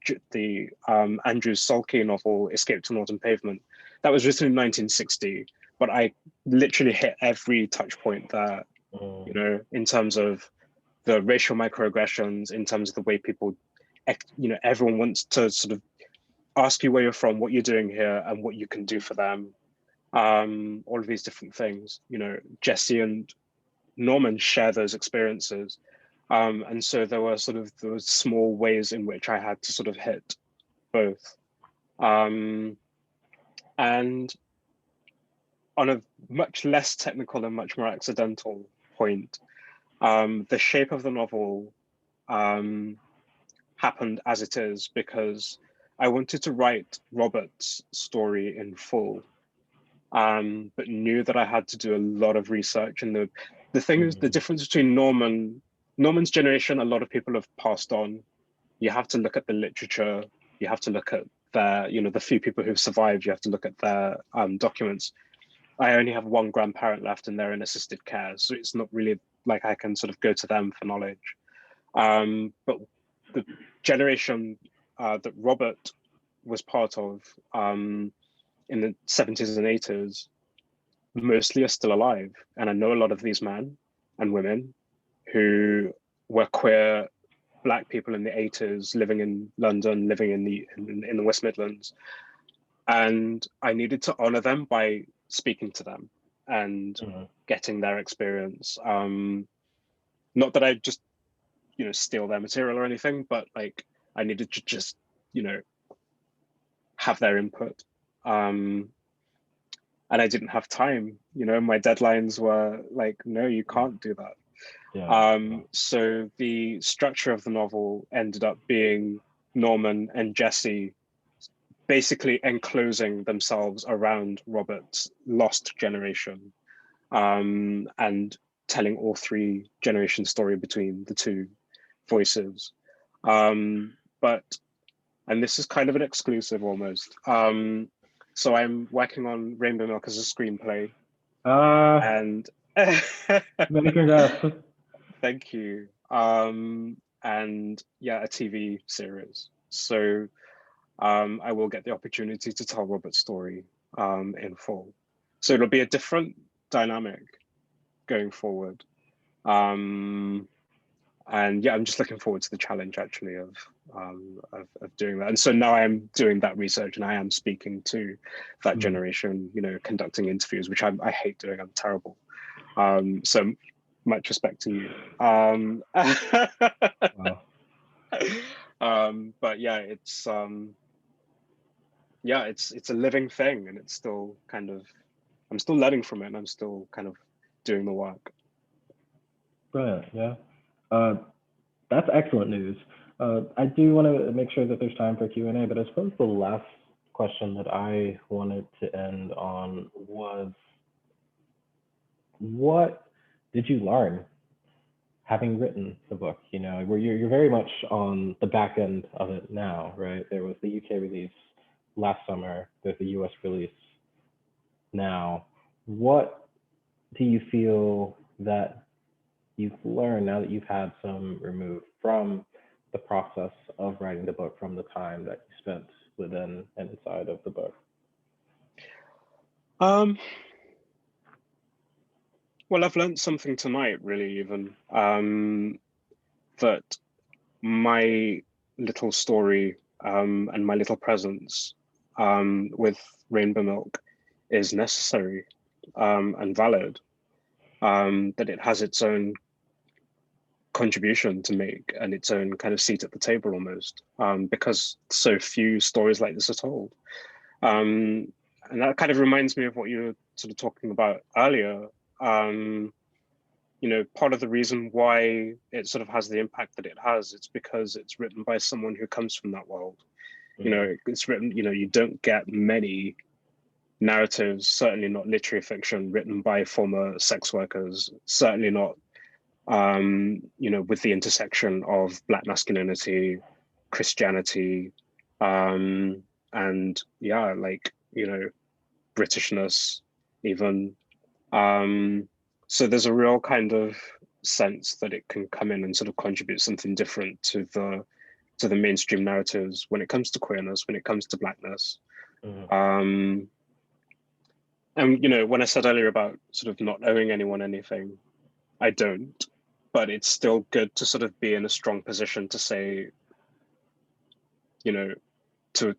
Andrew Sulkey novel, Escape to Northern Pavement. That was written in 1960, but I literally hit every touch point there, you know, in terms of the racial microaggressions, in terms of the way people, you know, everyone wants to sort of ask you where you're from, what you're doing here, and what you can do for them. All of these different things, you know, Jesse and Norman share those experiences. And so there were sort of those small ways in which I had to sort of hit both. And on a much less technical and much more accidental point, the shape of the novel happened as it is because I wanted to write Robert's story in full, but knew that I had to do a lot of research. And the thing is, the difference between Norman's generation, a lot of people have passed on. You have to look at the literature. You have to look at their, you know, the few people who've survived. You have to look at their documents. I only have one grandparent left and they're in assisted care. So it's not really like I can sort of go to them for knowledge. But the generation that Robert was part of in the 70s and 80s mostly are still alive. And I know a lot of these men and women who were queer Black people in the 80s, living in London, living in the West Midlands. And I needed to honor them by speaking to them and getting their experience. Not that I just, you know, steal their material or anything, but like I needed to just, you know, have their input. And I didn't have time, you know, my deadlines were like, no, you can't do that. So the structure of the novel ended up being Norman and Jesse basically enclosing themselves around Robert's lost generation, and telling all three generations story between the two voices. And this is kind of an exclusive almost. So I'm working on Rainbow Milk as a screenplay. And many congrats. Thank you. And yeah, a TV series. So I will get the opportunity to tell Robert's story in full. So it'll be a different dynamic going forward. And yeah, I'm just looking forward to the challenge actually of doing that. And so now I'm doing that research and I am speaking to that generation, you know, conducting interviews, which I hate doing. I'm terrible. So much respect to you. Wow. But yeah, it's a living thing, and it's still kind of, I'm still learning from it, and I'm still kind of doing the work. Brilliant. Yeah, that's excellent news. I do want to make sure that there's time for Q&A, but I suppose the last question that I wanted to end on was, what did you learn having written the book? You know, where you're very much on the back end of it now, right? There was the UK release last summer, there's the US release now. What do you feel that you've learned now that you've had some removed from the process of writing the book, from the time that you spent within and inside of the book? Well, I've learned something tonight, really, even that my little story and my little presence with Rainbow Milk is necessary and valid, that it has its own contribution to make and its own kind of seat at the table almost, because so few stories like this are told. And that kind of reminds me of what you were sort of talking about earlier. You know, part of the reason why it sort of has the impact that it has, it's because it's written by someone who comes from that world. You know, it's written, you know, you don't get many narratives, certainly not literary fiction, written by former sex workers, certainly not you know, with the intersection of Black masculinity, Christianity, and yeah, like, you know, Britishness even. So there's a real kind of sense that it can come in and sort of contribute something different to the mainstream narratives when it comes to queerness, when it comes to Blackness. And you know, when I said earlier about sort of not owing anyone anything, I don't, but it's still good to sort of be in a strong position to say, you know, to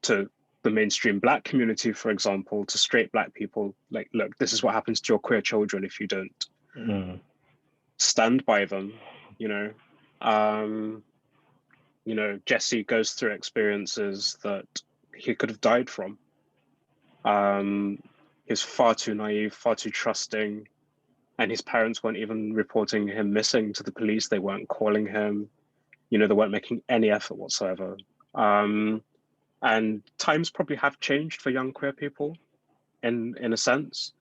the mainstream Black community, for example, to straight Black people, like, look, this is what happens to your queer children if you don't stand by them, you know. You know, Jesse goes through experiences that he could have died from. He's far too naive, far too trusting, and his parents weren't even reporting him missing to the police. They weren't calling him, you know, they weren't making any effort whatsoever. And times probably have changed for young queer people in a sense,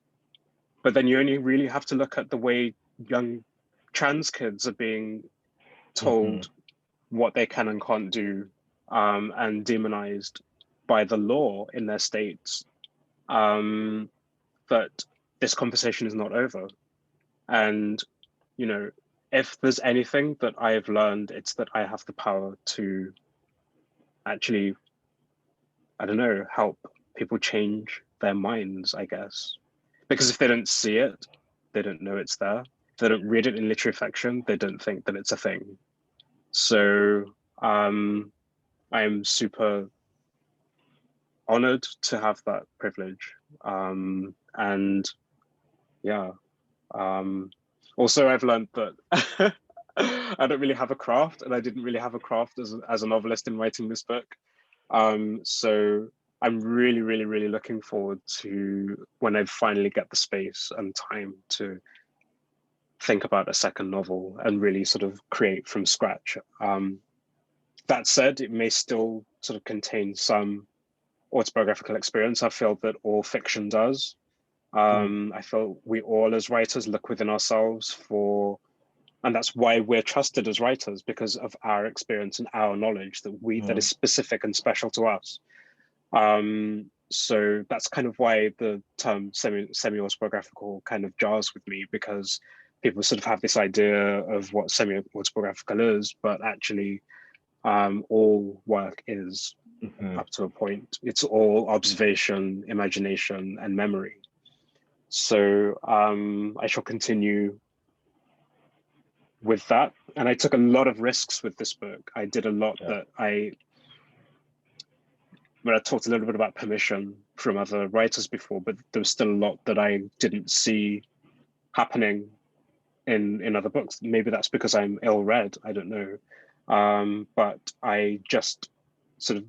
but then you only really have to look at the way young trans kids are being told what they can and can't do, and demonized by the law in their states, that this conversation is not over. And, you know, if there's anything that I have learned, it's that I have the power to actually, I don't know, help people change their minds, I guess. Because if they don't see it, they don't know it's there. If they don't read it in literary fiction, they don't think that it's a thing. So I'm super honored to have that privilege. And yeah, also I've learned that I don't really have a craft, and I didn't really have a craft as a novelist in writing this book. So I'm really, really, really looking forward to when I finally get the space and time to think about a second novel and really sort of create from scratch. That said, it may still sort of contain some autobiographical experience. I feel that all fiction does. I feel we all as writers look within ourselves for, and that's why we're trusted as writers, because of our experience and our knowledge that is specific and special to us. So that's kind of why the term semi-autobiographical kind of jars with me, because people sort of have this idea of what semi-autobiographical is, but actually all work is up to a point. It's all observation, imagination, and memory. So I shall continue with that. And I took a lot of risks with this book. I did a lot that but I talked a little bit about permission from other writers before, but there was still a lot that I didn't see happening in other books. Maybe that's because I'm ill-read, I don't know. But I just sort of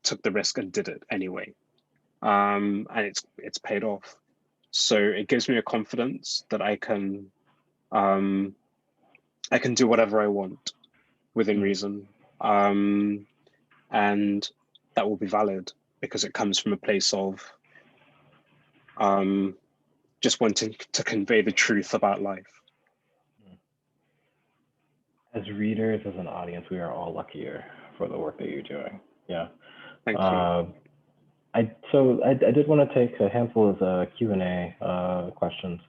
took the risk and did it anyway. And it's paid off. So it gives me a confidence that I can do whatever I want within reason. And that will be valid because it comes from a place of just wanting to convey the truth about life. As readers, as an audience, we are all luckier for the work that you're doing. Yeah. Thank you. I did want to take a handful of Q&A questions.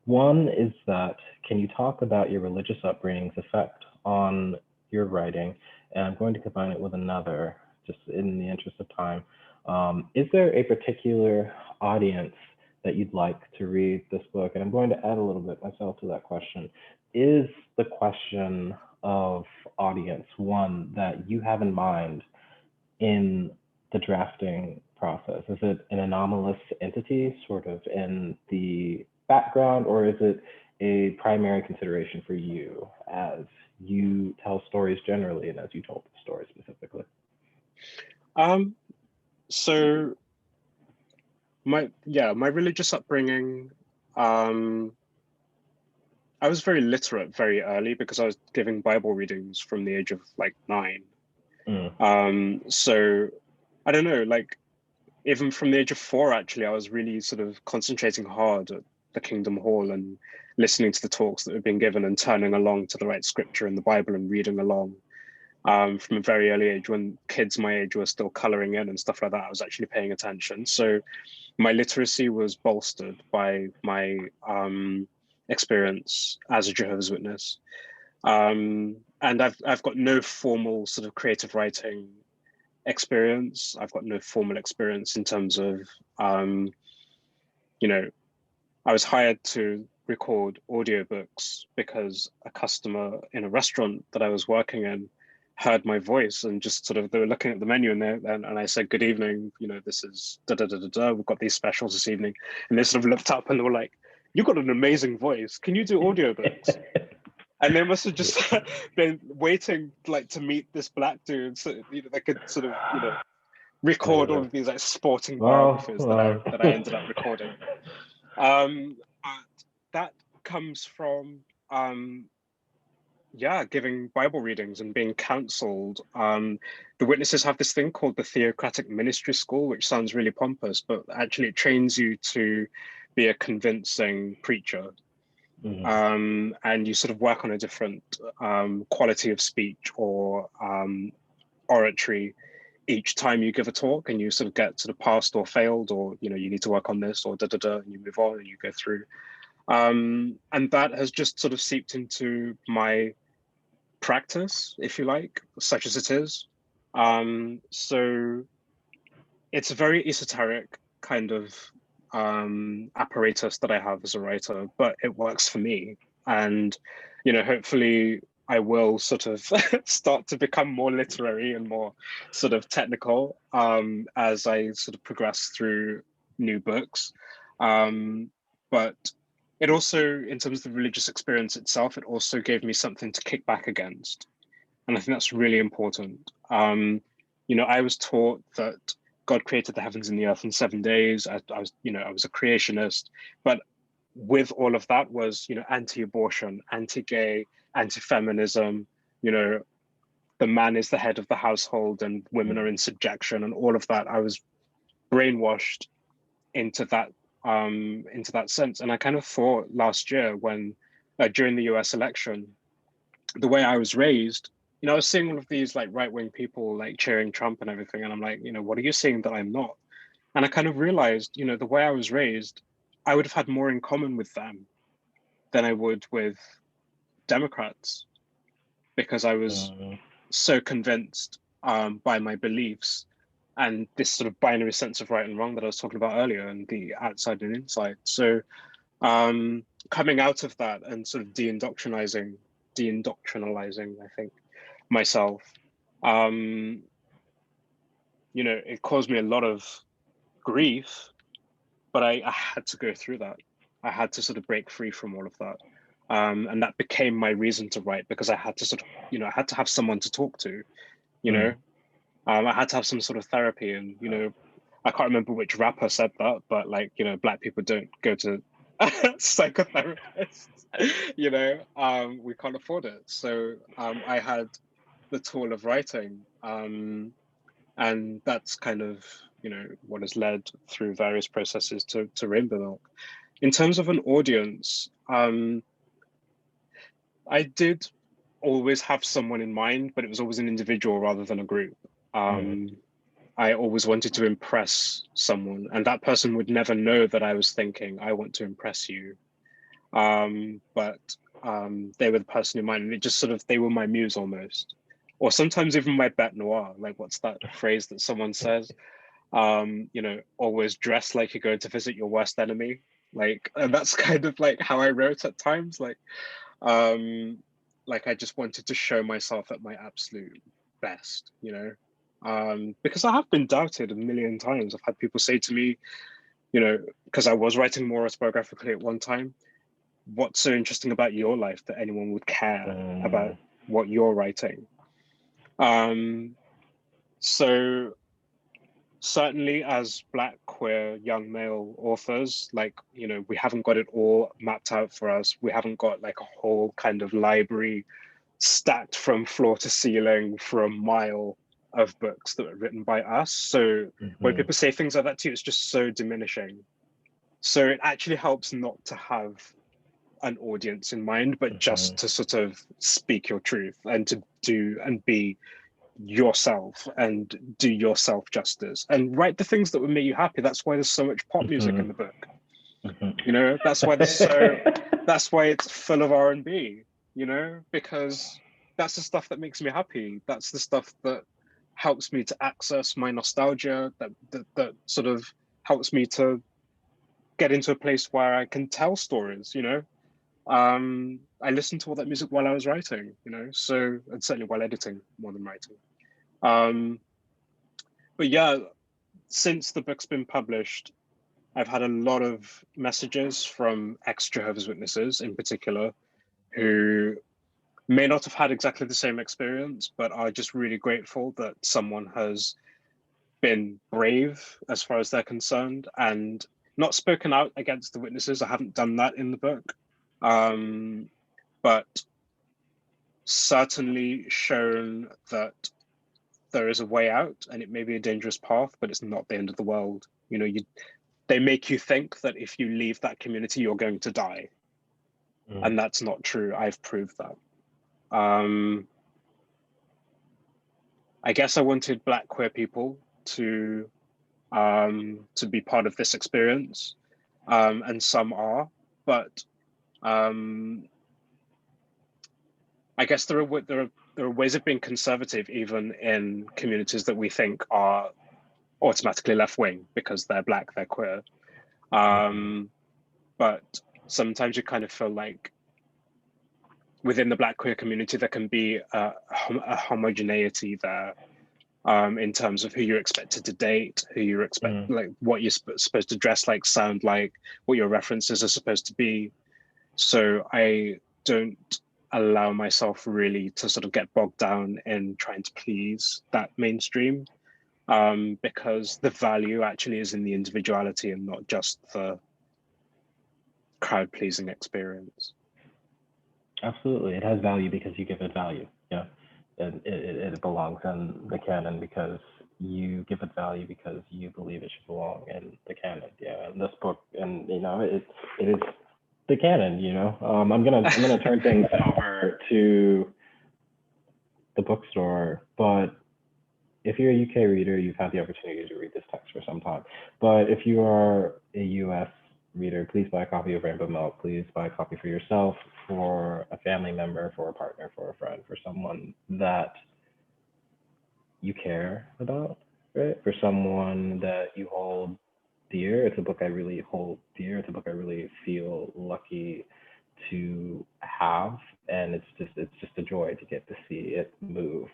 One is that, can you talk about your religious upbringing's effect on your writing? And I'm going to combine it with another, just in the interest of time. Is there a particular audience that you'd like to read this book? And I'm going to add a little bit myself to that question. Is the question of audience one that you have in mind in the drafting process? Is it an anomalous entity sort of in the background, or is it a primary consideration for you as you tell stories generally and as you told the story specifically? So my religious upbringing, I was very literate very early because I was giving Bible readings from the age of like 9. So I don't know, like even from the age of 4, actually, I was really sort of concentrating hard the Kingdom Hall and listening to the talks that were being given and turning along to the right scripture in the Bible and reading along. From a very early age, when kids my age were still coloring in and stuff like that, I was actually paying attention. So my literacy was bolstered by my experience as a Jehovah's Witness. And I've got no formal sort of creative writing experience. I've got no formal experience in terms of, you know, I was hired to record audiobooks because a customer in a restaurant that I was working in heard my voice and just sort of, they were looking at the menu and I said, good evening, you know, this is da da da da da, we've got these specials this evening. And they sort of looked up and they were like, you've got an amazing voice. Can you do audiobooks? And they must have just been waiting like to meet this black dude so you know, they could sort of, you know, record all of these like sporting biographies that I ended up recording. That comes from giving Bible readings and being counseled. The witnesses have this thing called the Theocratic Ministry School, which sounds really pompous, but actually it trains you to be a convincing preacher. Mm-hmm. And you sort of work on a different quality of speech or oratory each time you give a talk, and you sort of get sort of passed or failed, or you know, you need to work on this or da da da, and you move on and you go through. And that has just sort of seeped into my practice, if you like, such as it is. So it's a very esoteric kind of apparatus that I have as a writer, but it works for me. And, you know, hopefully I will sort of start to become more literary and more sort of technical as I sort of progress through new books. But it also, in terms of the religious experience itself, it also gave me something to kick back against. And I think that's really important. You know, I was taught that God created the heavens and the earth in 7 days. I was a creationist, but with all of that was, you know, anti-abortion, anti-gay, anti-feminism, you know, the man is the head of the household and women are in subjection and all of that. I was brainwashed into that sense. And I kind of thought last year when, during the US election, the way I was raised, you know, I was seeing all of these like right-wing people like cheering Trump and everything. And I'm like, you know, what are you seeing that I'm not? And I kind of realized, you know, the way I was raised, I would have had more in common with them than I would with Democrats, because I was so convinced by my beliefs and this sort of binary sense of right and wrong that I was talking about earlier, and the outside and inside. So coming out of that and sort of de-indoctrinalizing, I think, myself, you know, it caused me a lot of grief, but I had to go through that. I had to sort of break free from all of that. And that became my reason to write, because I had to sort of, you know, I had to have someone to talk to, you know, I had to have some sort of therapy. And, you know, I can't remember which rapper said that, but like, you know, Black people don't go to psychotherapists, you know, we can't afford it. So I had the tool of writing. And that's kind of, you know, what has led through various processes to Rainbow Milk. In terms of an audience, I did always have someone in mind, but it was always an individual rather than a group. I always wanted to impress someone, and that person would never know that I was thinking, I want to impress you. But they were the person in mind, and it just sort of, they were my muse almost. Or sometimes even my bête noire, like what's that phrase that someone says? You know, always dress like you're going to visit your worst enemy. Like, and that's kind of like how I wrote at times. Like I just wanted to show myself at my absolute best, you know, because I have been doubted a million times. I've had people say to me, you know, because I was writing more autobiographically at one time, what's so interesting about your life that anyone would care about what you're writing? So certainly as Black, queer, young male authors, like, you know, we haven't got it all mapped out for us. We haven't got like a whole kind of library stacked from floor to ceiling for a mile of books that were written by us. So when people say things like that to you, it's just so diminishing. So it actually helps not to have an audience in mind, but just to sort of speak your truth and to do and be yourself and do yourself justice and write the things that would make you happy. That's why there's so much pop music in the book. You know, that's why that's why it's full of R&B, you know, because that's the stuff that makes me happy. That's the stuff that helps me to access my nostalgia, that sort of helps me to get into a place where I can tell stories, you know. I listened to all that music while I was writing, you know, so, and certainly while editing more than writing. But yeah, since the book's been published, I've had a lot of messages from ex-Jehovah's Witnesses in particular, who may not have had exactly the same experience, but are just really grateful that someone has been brave as far as they're concerned and not spoken out against the witnesses. I haven't done that in the book, but certainly shown that there is a way out, and it may be a dangerous path, but it's not the end of the world. You know, they make you think that if you leave that community, you're going to die. And that's not true. I've proved that. I guess I wanted Black queer people to be part of this experience, and some are, but I guess there are ways of being conservative even in communities that we think are automatically left-wing because they're Black, they're queer. But sometimes you kind of feel like within the Black queer community, there can be a homogeneity there, in terms of who you're expected to date, who you're like what you're supposed to dress like, sound like, what your references are supposed to be. So I don't allow myself really to sort of get bogged down in trying to please that mainstream, because the value actually is in the individuality and not just the crowd-pleasing experience. Absolutely, it has value because you give it value. Yeah, it belongs in the canon because you give it value because you believe it should belong in the canon. Yeah, and this book, and you know, it is the canon. You know, I'm gonna turn things over to the bookstore, but if you're a UK reader, you've had the opportunity to read this text for some time. But if you are a US reader, please buy a copy of Rainbow Milk. Please buy a copy for yourself, for a family member, for a partner, for a friend, for someone that you care about, right? For someone that you hold dear. It's a book I really hold dear. It's a book I really feel lucky to have, and it's just a joy to get to see it move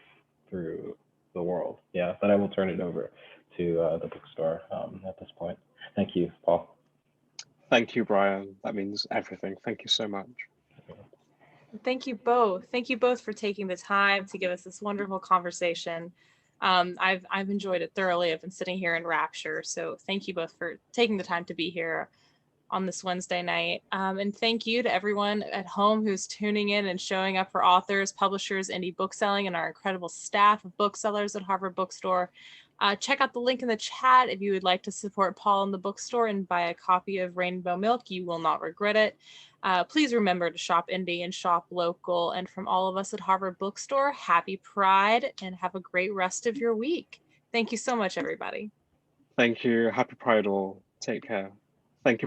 through the world. Yeah, but I will turn it over to the bookstore at this point. Thank you, Paul. Thank you, Bryan. That means everything. Thank you so much. Thank you both. Thank you both for taking the time to give us this wonderful conversation. I've enjoyed it thoroughly. I've been sitting here in rapture. So thank you both for taking the time to be here on this Wednesday night. And thank you to everyone at home who's tuning in and showing up for authors, publishers, indie bookselling, and our incredible staff of booksellers at Harvard Bookstore. Check out the link in the chat if you would like to support Paul in the bookstore and buy a copy of Rainbow Milk. You will not regret it. Please remember to shop indie and shop local. And from all of us at Harvard Bookstore, happy Pride and have a great rest of your week. Thank you so much, everybody. Thank you. Happy Pride all. Take care. Thank you. Bye.